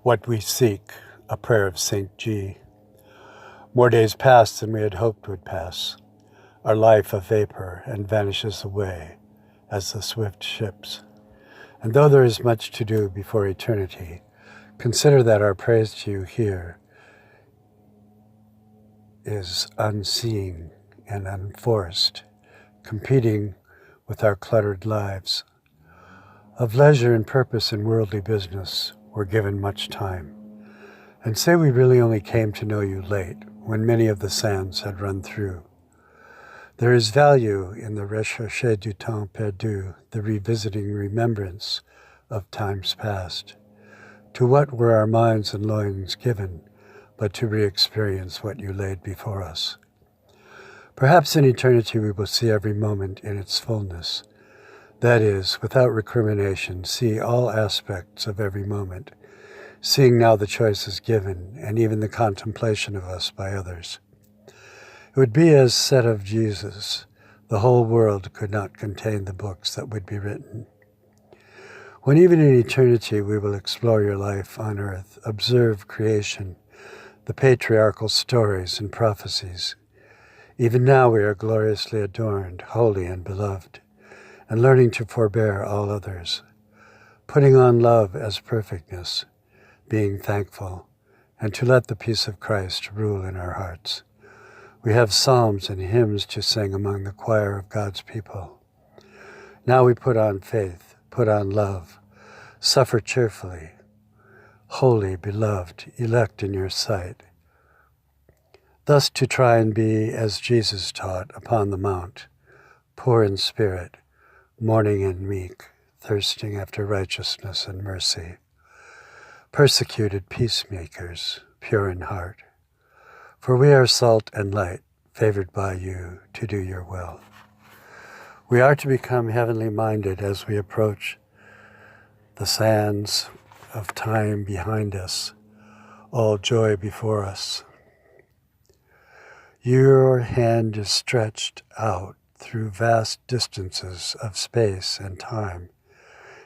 What we seek, a prayer of St. G. More days pass than we had hoped would pass, our life a vapor and vanishes away as the swift ships. And though there is much to do before eternity, consider that our praise to you here is unseen and unforced, competing with our cluttered lives. Of leisure and purpose in worldly business, we're given much time. And say we really only came to know you late, when many of the sands had run through. There is value in the recherche du temps perdu, the revisiting remembrance of times past. To what were our minds and loins given, but to re-experience what you laid before us? Perhaps in eternity we will see every moment in its fullness. That is, without recrimination, see all aspects of every moment, seeing now the choices given, and even the contemplation of us by others. It would be as said of Jesus, the whole world could not contain the books that would be written. When even in eternity we will explore your life on earth, observe creation, the patriarchal stories and prophecies. Even now we are gloriously adorned, holy and beloved, and learning to forbear all others, putting on love as perfectness, being thankful, and to let the peace of Christ rule in our hearts. We have psalms and hymns to sing among the choir of God's people. Now we put on faith, put on love, suffer cheerfully, holy, beloved, elect in your sight. Thus to try and be as Jesus taught upon the mount, poor in spirit, mourning and meek, thirsting after righteousness and mercy. Persecuted peacemakers, pure in heart. For we are salt and light, favored by you to do your will. We are to become heavenly minded as we approach the sands of time behind us, all joy before us. Your hand is stretched out through vast distances of space and time,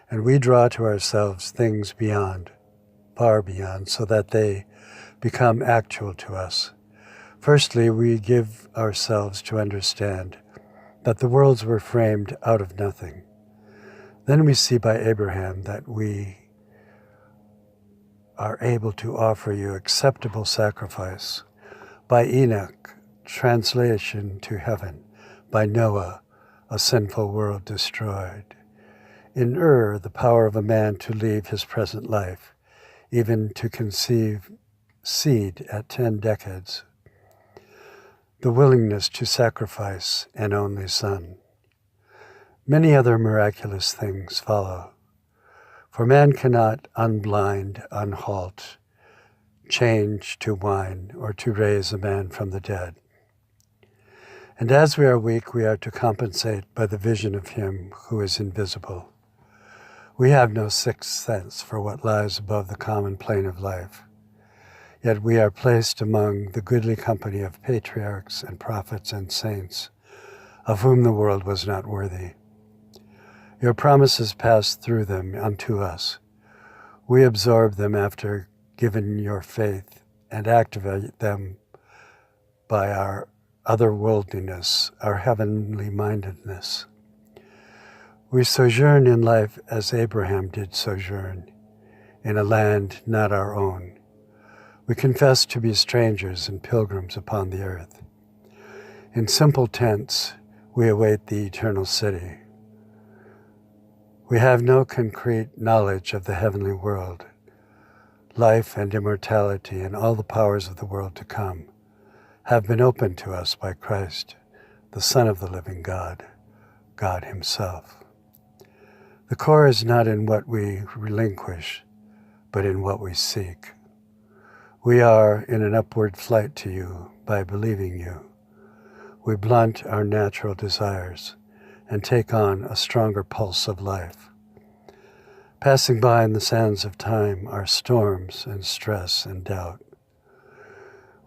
and we draw to ourselves things beyond, far beyond, so that they become actual to us. Firstly, we give ourselves to understand that the worlds were framed out of nothing. Then we see by Abraham that we are able to offer you acceptable sacrifice, by Enoch, translation to heaven, by Noah, a sinful world destroyed. In the power of a man to leave his present life, even to conceive seed at 10 decades. The willingness to sacrifice an only son. Many other miraculous things follow. For man cannot unblind, unhalt, change to wine, or to raise a man from the dead. And as we are weak, we are to compensate by the vision of him who is invisible. We have no sixth sense for what lies above the common plane of life. Yet we are placed among the goodly company of patriarchs and prophets and saints, of whom the world was not worthy. Your promises pass through them unto us. We absorb them after given your faith and activate them by our otherworldliness, our heavenly mindedness. We sojourn in life as Abraham did sojourn, in a land not our own. We confess to be strangers and pilgrims upon the earth. In simple tents, we await the eternal city. We have no concrete knowledge of the heavenly world. Life and immortality and all the powers of the world to come have been opened to us by Christ, the Son of the living God, God himself. The core is not in what we relinquish, but in what we seek. We are in an upward flight to you by believing you. We blunt our natural desires and take on a stronger pulse of life. Passing by in the sands of time are storms and stress and doubt.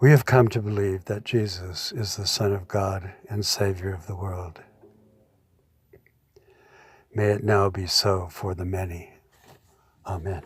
We have come to believe that Jesus is the Son of God and Savior of the world. May it now be so for the many. Amen.